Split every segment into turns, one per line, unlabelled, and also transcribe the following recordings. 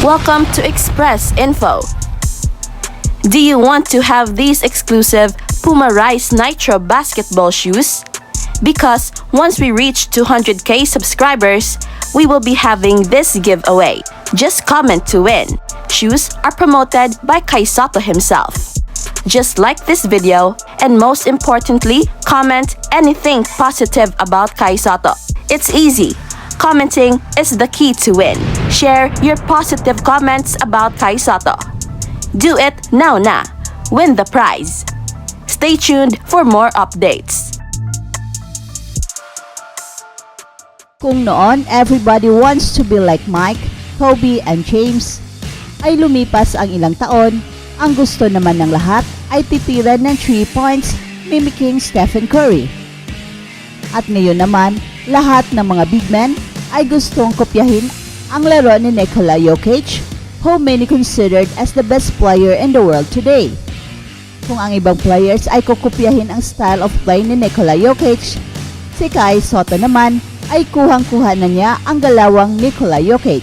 Welcome to Express Info. Do you want to have these exclusive Puma Rise Nitro basketball shoes? Because once we reach 200k subscribers, we will be having this giveaway. Just comment to win. Shoes are promoted by Kai Sotto himself. Just like this video, and most importantly, comment anything positive about Kai Sotto. It's easy. Commenting is the key to win. Share your positive comments about Kai Sotto. Do it now na. Win the prize. Stay tuned for more updates.
Kung noon everybody wants to be like Mike, Kobe, and James, ay lumipas ang ilang taon, ang gusto naman ng lahat ay titiran ng 3 points mimicking Stephen Curry. At ngayon naman, lahat ng mga big men ay gustong kopyahin ang laro ni Nikola Jokic, who many considered as the best player in the world today. Kung ang ibang players ay kukopyahin ang style of play ni Nikola Jokic, si Kai Sotto naman ay kuhang-kuha na niya ang galawang Nikola Jokic.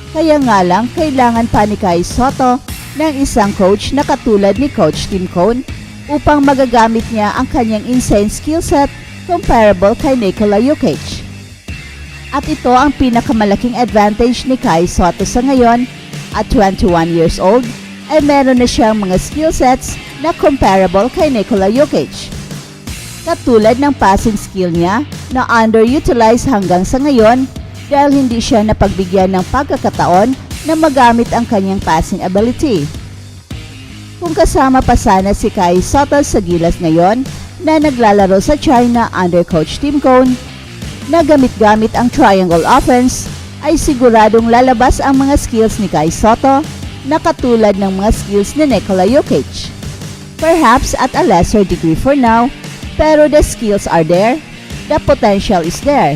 Kaya nga lang, kailangan pa ni Kai Sotto ng isang coach na katulad ni Coach Tim Cone upang magagamit niya ang kanyang insane skill set comparable kay Nikola Jokic. At ito ang pinakamalaking advantage ni Kai Sotto sa ngayon. At 21 years old, ay meron na siyang mga skill sets na comparable kay Nikola Jokic. Katulad ng passing skill niya na underutilized hanggang sa ngayon dahil hindi siya napagbigyan ng pagkakataon na magamit ang kanyang passing ability. Kung kasama pa sana si Kai Sotto sa gilas ngayon na naglalaro sa China under Coach Tim Cone, na gamit-gamit ang triangle offense, ay siguradong lalabas ang mga skills ni Kai Sotto na katulad ng mga skills ni Nikola Jokic. Perhaps at a lesser degree for now, pero the skills are there, the potential is there.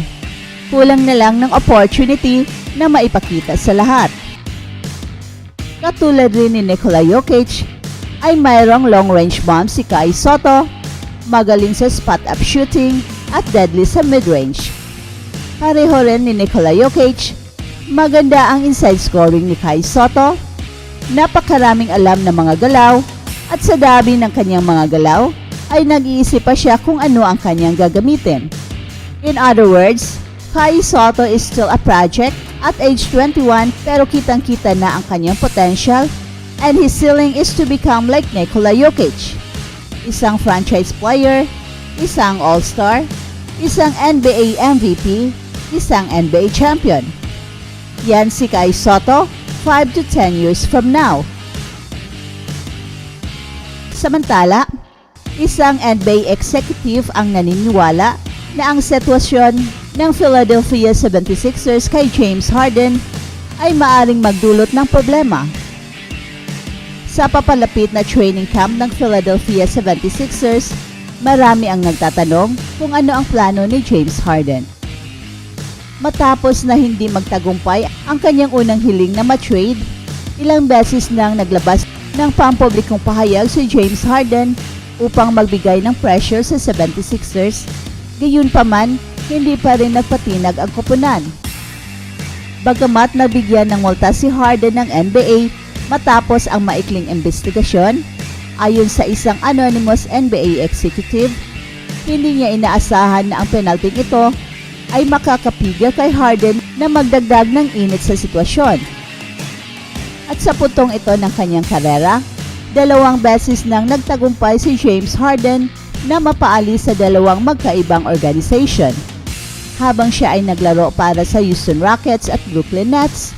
Kulang na lang ng opportunity na maipakita sa lahat. Katulad rin ni Nikola Jokic, ay mayroong long-range bomb si Kai Sotto, magaling sa spot-up shooting at deadly sa mid-range. Pareho rin ni Nikola Jokic, maganda ang inside scoring ni Kai Sotto, napakaraming alam na mga galaw, at sa dami ng kanyang mga galaw, ay nag-iisip pa siya kung ano ang kanyang gagamitin. In other words, Kai Sotto is still a project at age 21 pero kitang-kita na ang kanyang potential and his ceiling is to become like Nikola Jokic. Isang franchise player, isang all-star, isang NBA MVP, isang NBA champion. Yan si Kai Sotto 5 to 10 years from now. Samantala, isang NBA executive ang naniniwala na ang sitwasyon ng Philadelphia 76ers kay James Harden ay maaring magdulot ng problema. Sa papalapit na training camp ng Philadelphia 76ers, marami ang nagtatanong kung ano ang plano ni James Harden. Matapos na hindi magtagumpay ang kanyang unang hiling na ma-trade, ilang beses nang naglabas ng pampublikong pahayag si James Harden upang magbigay ng pressure sa 76ers, gayunpaman hindi pa rin nagpatinag ang koponan. Bagamat nabigyan ng multa si Harden ng NBA matapos ang maikling investigasyon, ayon sa isang anonymous NBA executive, hindi niya inaasahan na ang penalting ito ay makakapigil kay Harden na magdagdag ng init sa sitwasyon. At sa puntong ito ng kanyang karera, 2 beses nang nagtagumpay si James Harden na mapaalis sa 2 magkaibang organization. Habang siya ay naglaro para sa Houston Rockets at Brooklyn Nets,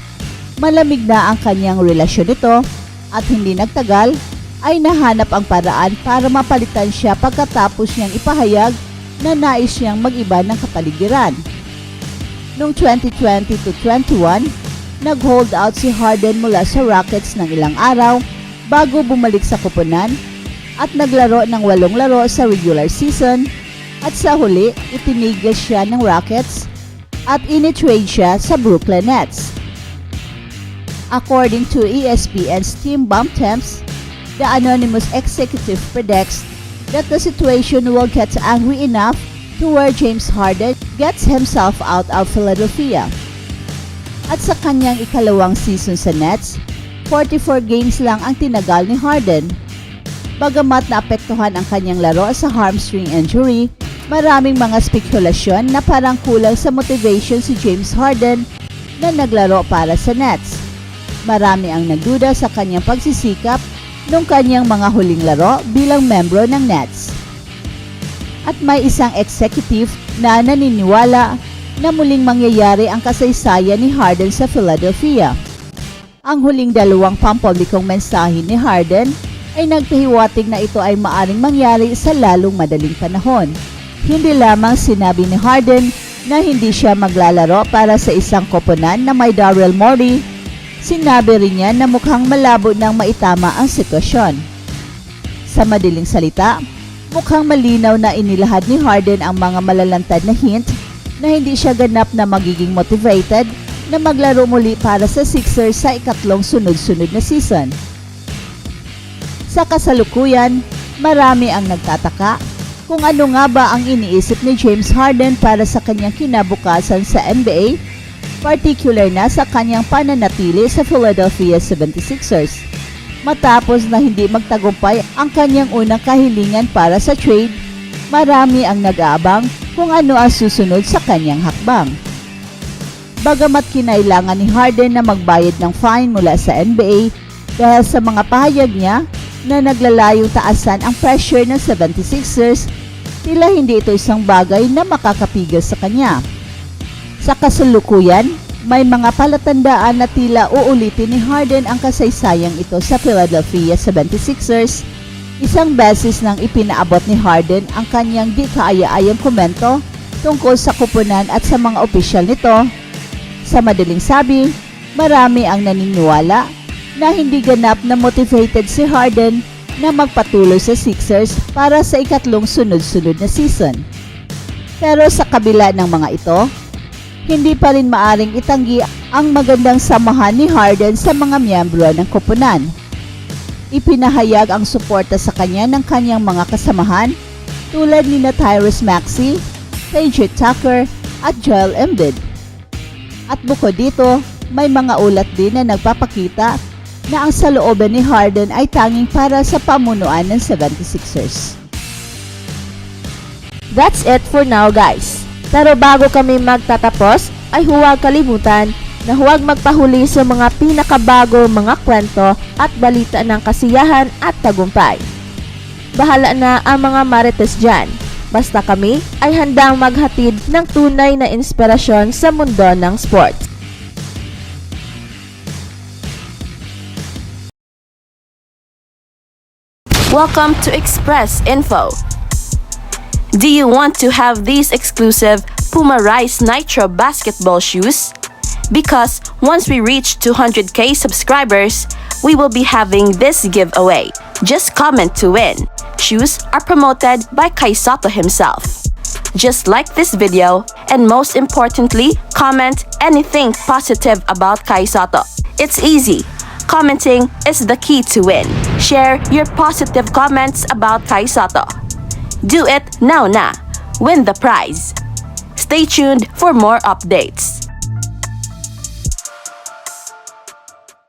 malamig na ang kanyang relasyon nito at hindi nagtagal ay nahanap ang paraan para mapalitan siya pagkatapos niyang ipahayag na nais niyang mag-iba ng kapaligiran. Noong 2020 to 21, nag-hold out si Harden mula sa Rockets ng ilang araw bago bumalik sa koponan at naglaro ng 8 laro sa regular season at sa huli itinigil siya ng Rockets at initrade siya sa Brooklyn Nets. According to ESPN's Team Bump Temps, the anonymous executive predicts that the situation will get angry enough to where James Harden gets himself out of Philadelphia. At sa kanyang ikalawang season sa Nets, 44 games lang ang tinagal ni Harden. Bagamat naapektuhan ang kanyang laro sa hamstring injury, maraming mga spekulasyon na parang kulang sa motivation si James Harden na naglaro para sa Nets. Marami ang nagduda sa kanyang pagsisikap nung kanyang mga huling laro bilang membro ng Nets. At may isang executive na naniniwala na muling mangyayari ang kasaysayan ni Harden sa Philadelphia. Ang huling dalawang pampublikong mensahe ni Harden ay nagpahiwatig na ito ay maaring mangyari sa lalong madaling panahon. Hindi lamang sinabi ni Harden na hindi siya maglalaro para sa isang koponan na may Daryl Morey, sinabi rin niya na mukhang malabo nang maitama ang sitwasyon. Sa madaling salita, mukhang malinaw na inilahad ni Harden ang mga malalantad na hint na hindi siya ganap na magiging motivated na maglaro muli para sa Sixers sa ikatlong sunod-sunod na season. Sa kasalukuyan, marami ang nagtataka kung ano nga ba ang iniisip ni James Harden para sa kanyang kinabukasan sa NBA, particular na sa kanyang pananatili sa Philadelphia 76ers. Matapos na hindi magtagumpay ang kanyang unang kahilingan para sa trade, marami ang nag-aabang kung ano ang susunod sa kanyang hakbang. Bagamat kinailangan ni Harden na magbayad ng fine mula sa NBA dahil sa mga pahayag niya na naglalayong taasan ang pressure ng 76ers, tila hindi ito isang bagay na makakapigil sa kanya. Sa kasalukuyan, may mga palatandaan na tila uulitin ni Harden ang kasaysayang ito sa Philadelphia 76ers. Isang beses nang ipinaabot ni Harden ang kanyang di kaaya-ayang komento tungkol sa kupunan at sa mga opisyal nito. Sa madaling sabi, marami ang naniniwala na hindi ganap na motivated si Harden na magpatuloy sa Sixers para sa ikatlong sunod-sunod na season. Pero sa kabila ng mga ito, hindi pa rin maaring itanggi ang magandang samahan ni Harden sa mga miyembro ng koponan. Ipinahayag ang suporta sa kanya ng kanyang mga kasamahan tulad ni Tyrese Maxey, PJ Tucker at Joel Embiid. At bukod dito, may mga ulat din na nagpapakita na ang salooban ni Harden ay tanging para sa pamunuan ng 76ers.
That's it for now, guys. Pero bago kami magtatapos, ay huwag kalimutan na huwag magpahuli sa mga pinakabago mga kwento at balita ng kasiyahan at tagumpay. Bahala na ang mga marites dyan. Basta kami ay handang maghatid ng tunay na inspirasyon sa mundo ng sports. Welcome to Express Info. Do you want to have these exclusive Puma Rise Nitro basketball shoes? Because once we reach 200k subscribers, we will be having this giveaway. Just comment to win. Shoes are promoted by Kai Soto himself. Just like this video, and most importantly, comment anything positive about Kai Soto. It's easy. Commenting is the key to win. Share your positive comments about Kai Soto. Do it now na. Win the prize. Stay tuned for more updates.